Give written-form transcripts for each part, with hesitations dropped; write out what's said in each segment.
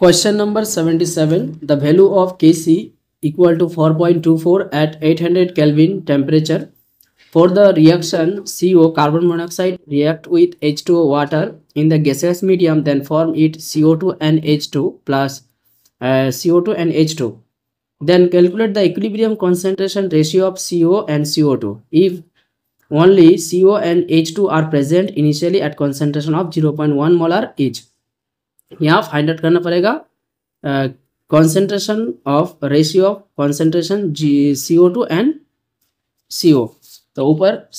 Question number 77. The value of Kc equal to 4.24 at 800 Kelvin temperature. For the reaction CO carbon monoxide react with H2O water in the gaseous medium, then form it CO2 and H2 plus CO2 and H2. Then calculate the equilibrium concentration ratio of CO and CO2 if only CO and H2 are present initially at concentration of 0.1 molar each. यहाँ find out करना पड़ेगा concentration of ratio of concentration CO2 and CO. तो ऊपर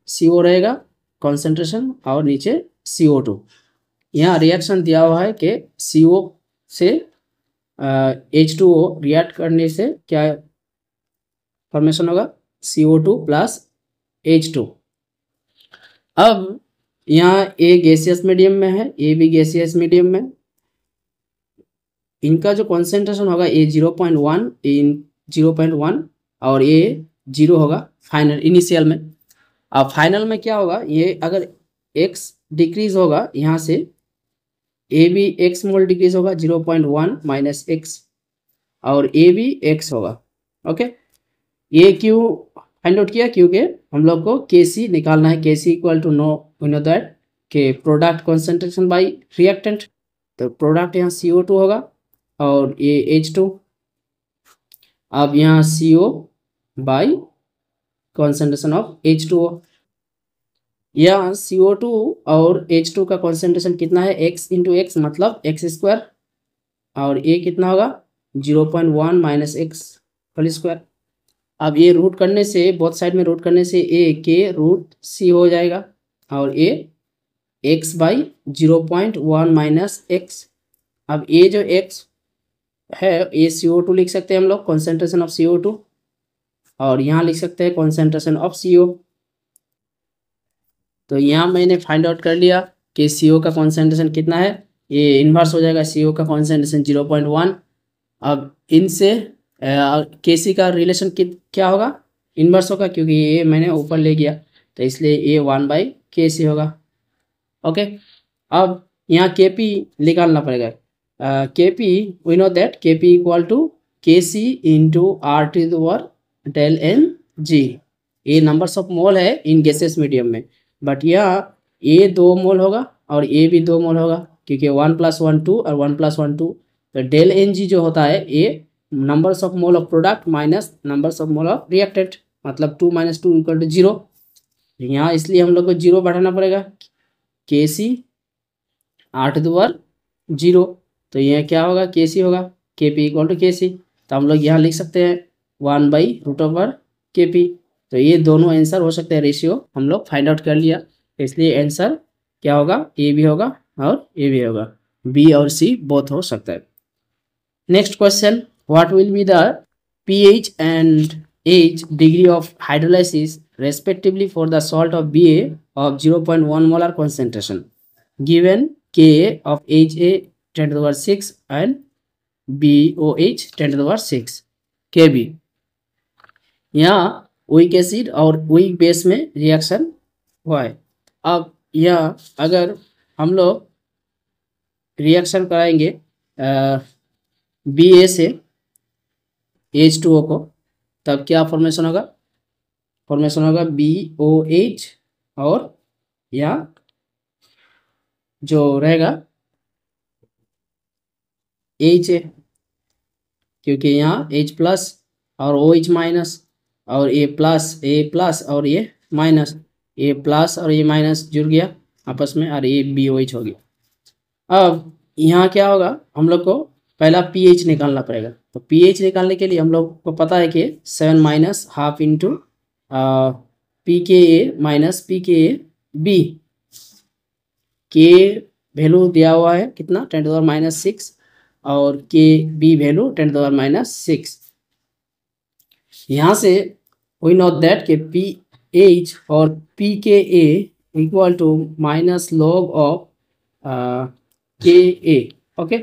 CO रहेगा concentration और नीचे CO2. यहाँ reaction दिया हुआ है कि CO से H2O रिएक्ट करने से क्या फॉर्मेशन होगा, CO2 प्लस H2. अब यहाँ ए गैसियस मीडियम में है, ए भी गैसियस मीडियम में, इनका जो कॉन्सेंट्रेशन होगा ए 0.1 इन 0.1 और ए 0 होगा फाइनल इनिशियल में. अब फाइनल में क्या होगा, ये अगर x डिक्रीज होगा यहाँ से ए भी x मोल डिक्रीज होगा 0.1 माइनस एक्स और ए भी x होगा. ओके, ये क्यों फाइंड आउट किया, क्योंकि हम लोग को Kc निकालना है. Kc equal to know that के प्रोडक्ट कॉन्सेंट्रेशन बाई रिएक्टेंट. तो प्रोडक्ट यहाँ CO2 होगा और ये H2. अब यहाँ CO by concentration of H2O. यहाँ CO2 और H2 का कॉन्सेंट्रेशन कितना है, x इंटू एक्स मतलब एक्स स्क्वायर, और ये कितना होगा 0.1 माइनस एक्स होल स्क्वायर. अब ये रूट करने से, बोथ साइड में रूट करने से ए के रूट सी हो जाएगा और ए एक्स बाई 0.1 माइनस एक्स. अब ये जो एक्स है ये CO2 लिख सकते हैं हम लोग, कॉन्सेंट्रेशन ऑफ CO2, और यहाँ लिख सकते हैं कॉन्सेंट्रेशन ऑफ CO. तो यहाँ मैंने फाइंड आउट कर लिया कि CO का कॉन्सेंट्रेशन कितना है, ये इन्वर्स हो जाएगा CO का कॉन्सेंट्रेशन 0.1. अब इनसे Kc का रिलेशन क्या होगा, इन्वर्स होगा, क्योंकि ये मैंने ऊपर ले गया तो इसलिए ये 1/Kc होगा. ओके, अब यहाँ Kp निकालना पड़ेगा. Kp we know that Kp equal to Kc into R to the power del N G. ये नंबर्स ऑफ मोल है इन गैसेस मीडियम में, बट यहाँ ए 2 मोल होगा और ए भी 2 मोल होगा, क्योंकि 1 + 1 2 और 1 + 1 2. तो डेल एन जी जो होता है ये numbers of mole of product minus numbers of mole of reactant, मतलब 2 - 2 इक्वल टू 0. यहाँ इसलिए हम लोग को 0 बढ़ाना पड़ेगा. Kc 8/0. तो यह क्या होगा, Kc होगा Kp इक्वल टू Kc. तो हम लोग यहाँ लिख सकते हैं 1/√Kp. तो ये दोनों आंसर हो सकते हैं, रेशियो हम लोग फाइंड आउट कर लिया. इसलिए आंसर क्या होगा, ए भी होगा और ए भी होगा, बी और सी बोथ हो सकता है. Next question, what will be the pH and H degree of hydrolysis respectively for the salt of Ba of 0.1 molar concentration given Ka of Ha 10⁻⁶ and BOH 10⁻⁶ Kb. यहाँ weak acid और weak base में reaction हुआ है. अब यहाँ अगर हम लोग रिएक्शन कराएंगे Ba से H2O को, तब क्या फॉर्मेशन होगा, फॉर्मेशन होगा BOH और यहाँ जो रहेगा HA, क्योंकि यहाँ H प्लस और OH माइनस और A प्लस और ये माइनस, A प्लस और ये माइनस जुड़ गया आपस में और ये BOH हो गया. अब यहाँ क्या होगा, हम लोग को पहला pH निकालना पड़ेगा. तो pH निकालने के लिए हम लोग को पता है कि 7 - ½ into pKa minus pKb. K value दिया हुआ है कितना, 10⁻⁶, और Kb वैल्यू 10⁻⁶. यहाँ से वी नो दैट कि pH और pKa equal to minus log of Ka. Okay,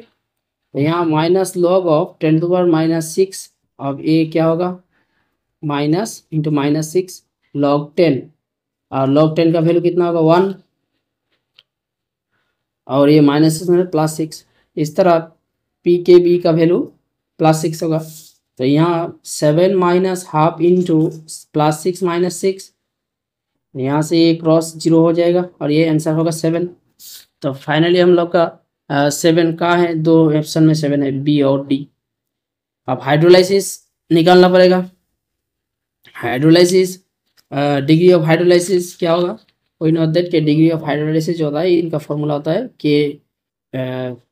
तो यहाँ माइनस लॉग ऑफ 10⁻⁶. अब ए क्या होगा, माइनस इंटू -6 log 10, और log 10 का वैल्यू कितना होगा 1, और ये -6 में +6। इस तरह पी के बी का वैल्यू +6 होगा। तो यहाँ 7 -½ इंटू +6 -6, यहाँ से ये क्रॉस 0 हो जाएगा और ये आंसर होगा 7। तो फाइनली हम लोग का 7 कहाँ है, 2 ऑप्शन में 7 है, बी और डी। अब हाइड्रोलाइसिस निकालना पड़ेगा। हाइड्रोलाइसिस, डिग्री ऑफ हाइड्रोलाइसिस क्या होगा, कोई नोट दैट के डिग्री ऑफ हाइड्रोलाइसिस जो होता है इनका फॉर्मूला होता है के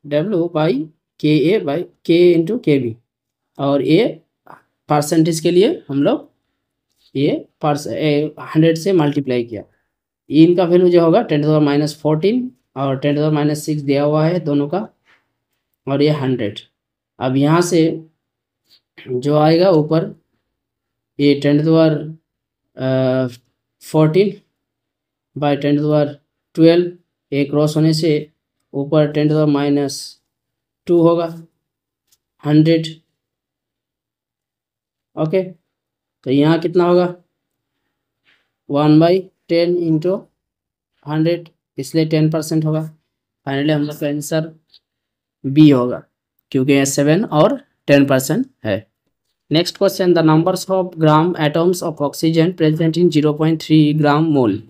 W/Ka/K इंटू KB। और ये परसेंटेज के लिए हम लोग ये 100 से मल्टीप्लाई किया। इनका वैल्यू जो होगा 10⁻⁻14 और 10⁻⁻6 दिया हुआ है दोनों का, और ये 100। अब यहाँ से जो आएगा ऊपर ये 10⁻14 बाई 10⁻12, एक क्रॉस होने से ऊपर 10⁻2 होगा 100। ओके, तो यहाँ कितना होगा 1/10 इंटू 100, इसलिए 10% होगा। फाइनली हम लोग का आंसर बी होगा, क्योंकि ये 7 और 10% है। Next question, the numbers of gram atoms of oxygen present in 0.3 gram mole.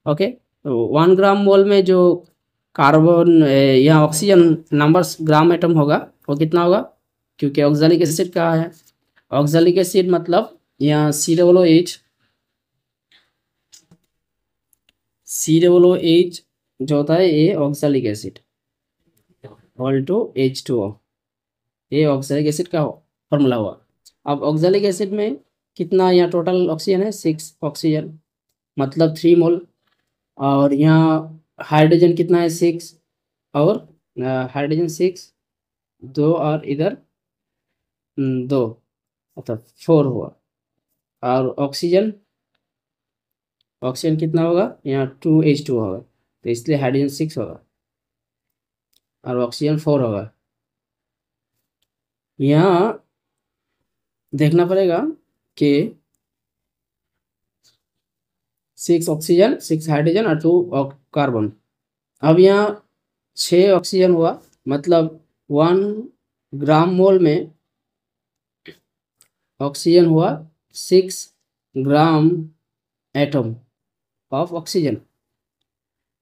Okay, तो 1 ग्राम मोल में जो कार्बन या ऑक्सीजन नंबर्स ग्राम एटम होगा वो कितना होगा, क्योंकि ऑक्सैलिक एसिड कहाँ है, ऑक्सैलिक एसिड मतलब यहाँ COOH जो होता है ये ऑक्सैलिक एसिड H2O, ये ऑक्सैलिक एसिड का फॉर्मूला हुआ। अब ऑक्सैलिक एसिड में कितना यहाँ टोटल ऑक्सीजन है, 6 ऑक्सीजन मतलब 3 मोल, और यहाँ हाइड्रोजन कितना है 6, और हाइड्रोजन 6 2 और इधर 2 मतलब 4 हुआ। और ऑक्सीजन कितना होगा यहाँ 2H2 होगा, तो इसलिए हाइड्रोजन 6 होगा और ऑक्सीजन 4 होगा। यहाँ देखना पड़ेगा कि 6 ऑक्सीजन 6 हाइड्रोजन और 2 कार्बन। अब यहाँ 6 ऑक्सीजन हुआ, मतलब 1 ग्राम मोल में ऑक्सीजन हुआ 6 ग्राम एटम ऑफ ऑक्सीजन।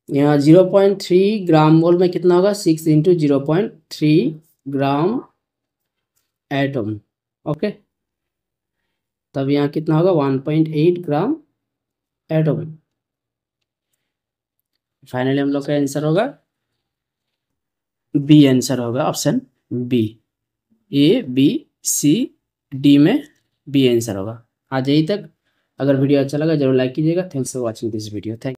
यहाँ 0.3 ग्राम मोल में कितना होगा, 6 इंटू 0.3 ग्राम एटम। ओके, तब यहाँ कितना होगा 1.8 ग्राम एटम। फाइनली हम लोग का आंसर होगा बी, आंसर होगा option B. A B C D में बी आंसर होगा। आज यही तक। अगर वीडियो अच्छा लगा जरूर लाइक कीजिएगा। Thanks for watching this video. Thank